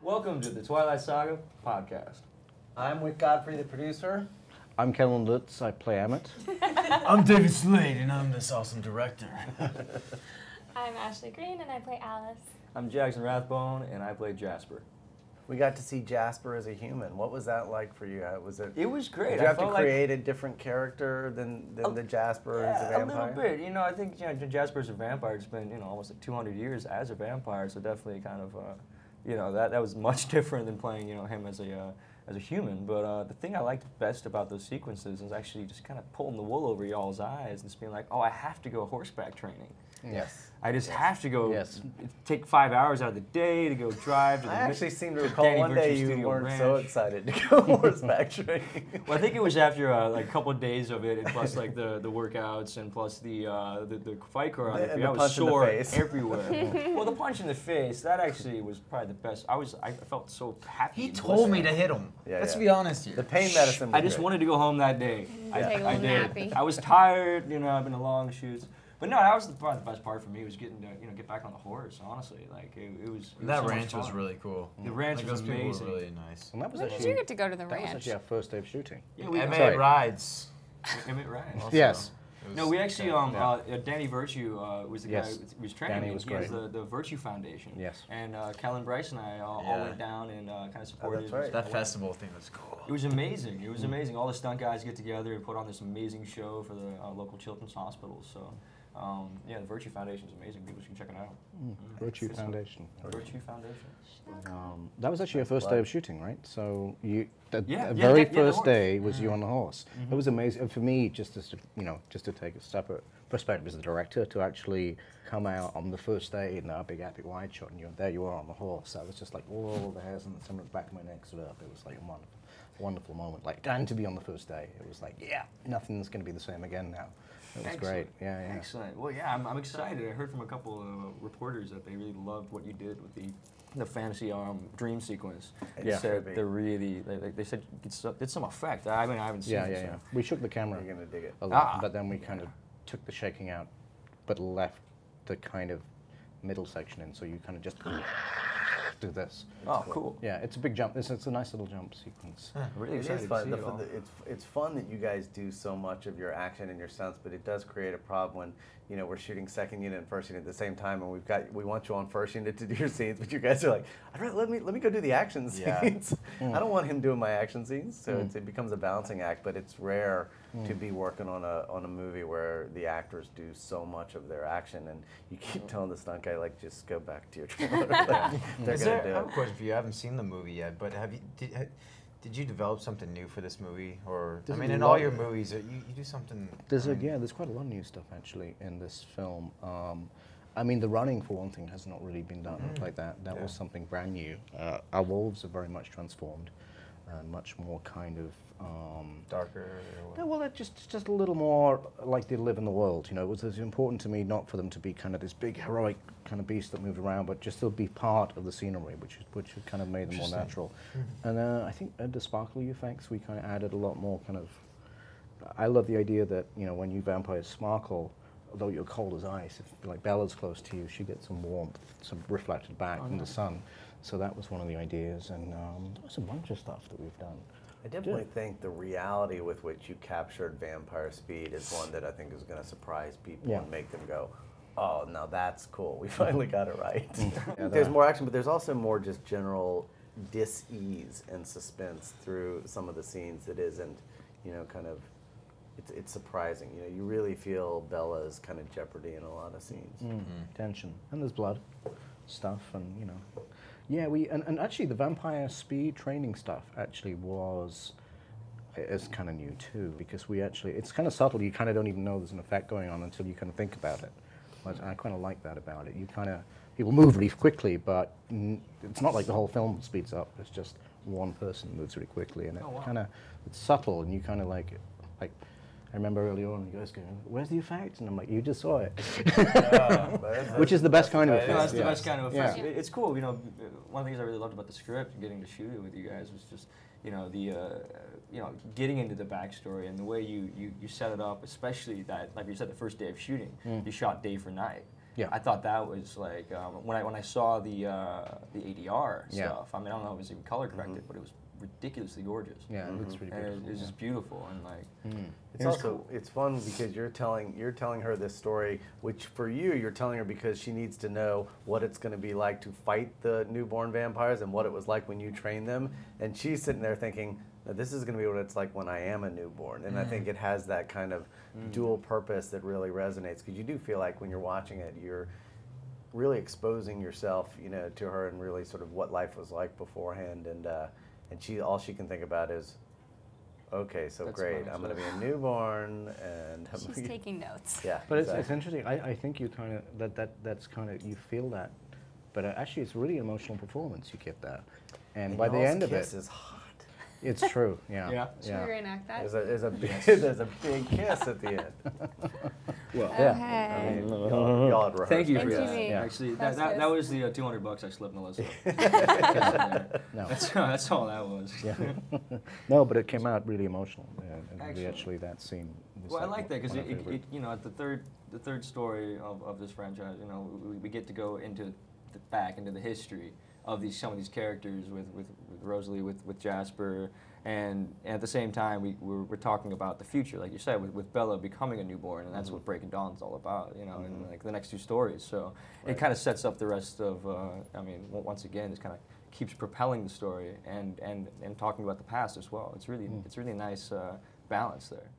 Welcome to the Twilight Saga podcast. I'm Wyck, Godfrey, the producer. I'm Kellan Lutz, I play Emmett. I'm David Slade, and I'm this awesome director. I'm Ashley Greene, and I play Alice. I'm Jackson Rathbone, and I play Jasper. We got to see Jasper as a human. What was that like for you? It was great. Did you have to create a different character than the Jasper as a vampire? A little bit. You know, I think Jasper's a vampire. It's been almost like 200 years as a vampire, so definitely kind of that was much different than playing him as a human. But the thing I liked best about those sequences is actually just kind of pulling the wool over y'all's eyes and just being like, oh, I have to go horseback training. Yes. I just have to go take 5 hours out of the day to go drive to the I actually seem to recall one day you weren't so excited to go horseback training. Well, I think it was after like a couple of days of it, and plus like the workouts and plus the fight choreography. I was sore everywhere. Well, the punch in the face, that actually was probably the best. I felt so happy. He told me to hit him. Yeah, Let's be honest here. The pain medicine was I just wanted to go home that day. I did. I was tired. I've been a long shoots. But no, that was probably the best part for me was getting to get back on the horse. Honestly, like it was. That so ranch was really cool. The ranch was amazing. Those people were really nice. And that was When did you get to go to the ranch? That was actually our first day of shooting. Yeah, Emmett rides. Emmett rides. Also, yes. No, we actually, Danny Virtue was the guy who was training. Danny was great. He has the Virtue Foundation. Yes. And Kellan, Bryce, and I all went down and kind of supported. That's right. That festival thing was cool. It was amazing. It was amazing. All the stunt guys get together and put on this amazing show for the local children's hospitals. So, the Virtue Foundation is amazing. People should check it out. Virtue Foundation. Virtue Foundation. That was actually your first day of shooting, right? So the very first day was you on the horse. It was amazing. And for me, just to take a separate perspective as a director, to actually come out on the first day in our big epic wide shot, and there you are on the horse. I was just like, all the hairs on the back of my neck stood up. It was like a wonderful moment. And to be on the first day, it was like, nothing's going to be the same again now. It was great. Yeah. Excellent. Well, I'm excited. I heard from a couple of reporters that they really loved what you did with the fantasy dream sequence. They said they said it did some effect. I mean, I haven't seen it. Yeah. We shook the camera. You're gonna dig it a lot, but then we kind of took the shaking out, but left the kind of middle section in. So you kind of just do this. Oh, cool. Yeah, it's a big jump. It's a nice little jump sequence. Really it excited is fun. to see it all. It's fun that you guys do so much of your action and your stunts, but it does create a problem when we're shooting second unit and first unit at the same time, and we want you on first unit to do your scenes, but you guys are like, let me go do the action scenes. I don't want him doing my action scenes, so it becomes a balancing act. But it's rare to be working on a movie where the actors do so much of their action, and you keep telling the stunt guy, like, just go back to your trailer. They're gonna do it. I have a question for you. I haven't seen the movie yet, but did you develop something new for this movie? Or in all your movies, you do something. There's quite a lot of new stuff actually in this film. The running, for one thing, has not really been done like that. That was something brand new. Our wolves are very much transformed, and much more kind of darker. Well, they're just a little more like they live in the world. It was important to me not for them to be kind of this big heroic kind of beast that moved around, but just to be part of the scenery, which kind of made them more natural. And I think the sparkly effects, we kind of added a lot more kind of. I love the idea that when you vampires sparkle, although you're cold as ice, if like Bella's close to you, she gets some warmth, some reflected back from the sun. So that was one of the ideas, and there was a bunch of stuff that we've done. I definitely think the reality with which you captured vampire speed is one that I think is going to surprise people and make them go, oh, now that's cool. We finally got it right. There's more action, but there's also more just general dis-ease and suspense through some of the scenes that isn't, kind of, it's surprising. You really feel Bella's kind of jeopardy in a lot of scenes. Tension. And there's blood stuff, and Yeah, and actually the vampire speed training stuff actually is kind of new too, because it's kind of subtle. You kind of don't even know there's an effect going on until you kind of think about it. But I kind of like that about it. People move really quickly, but it's not like the whole film speeds up. It's just one person moves really quickly, and it's subtle, and you kind of like I remember early on, you guys going, "Where's the effect?" And I'm like, "You just saw it," which is the best kind of effect. No, that's the best kind of effect. Yeah. It's cool. One of the things I really loved about the script and getting to shoot it with you guys was just getting into the backstory and the way you set it up, especially that, like you said, the first day of shooting, you shot day for night. Yeah. I thought that was like when I saw the ADR stuff. I mean, I don't know if it was even color corrected, but it was ridiculously gorgeous. Yeah, it looks really And beautiful. it was just beautiful and like. It's It was also cool. it's fun because you're telling her this story, which for you're telling her because she needs to know what it's going to be like to fight the newborn vampires and what it was like when you trained them, and she's sitting there thinking, this is going to be what it's like when I am a newborn, and I think it has that kind of dual purpose that really resonates, because you do feel like when you're watching it, you're really exposing yourself, to her and really sort of what life was like beforehand, and all she can think about is, okay, so That's great, funny, I'm so- going to be a newborn, and She's taking notes. yeah, But it's exactly. interesting. I think you kind of that's kind of you feel that, but actually it's really emotional performance you get there, and by the y'all's end of kiss it, is hot. it's true. Yeah. Yeah. Should we reenact that? There's a big kiss at the end. Well, Okay. I mean, y'all had rehearsed. thank you for Thank that. you, V. Yeah. Actually, That's that good. was the $200 I slipped Melissa. No. That's all that was. Yeah. No, but it came out really emotional. And Excellent. actually, that scene. Was Well, I like that because one of my favorite. at the third story of this franchise, we get to go into back into the history of some of these characters with Rosalie, with Jasper, and at the same time we're talking about the future, like you said, with Bella becoming a newborn, and that's what Breaking Dawn's all about, and like the next two stories. So it kind of sets up the rest of. Once again, it kind of keeps propelling the story and talking about the past as well. It's really a nice balance there.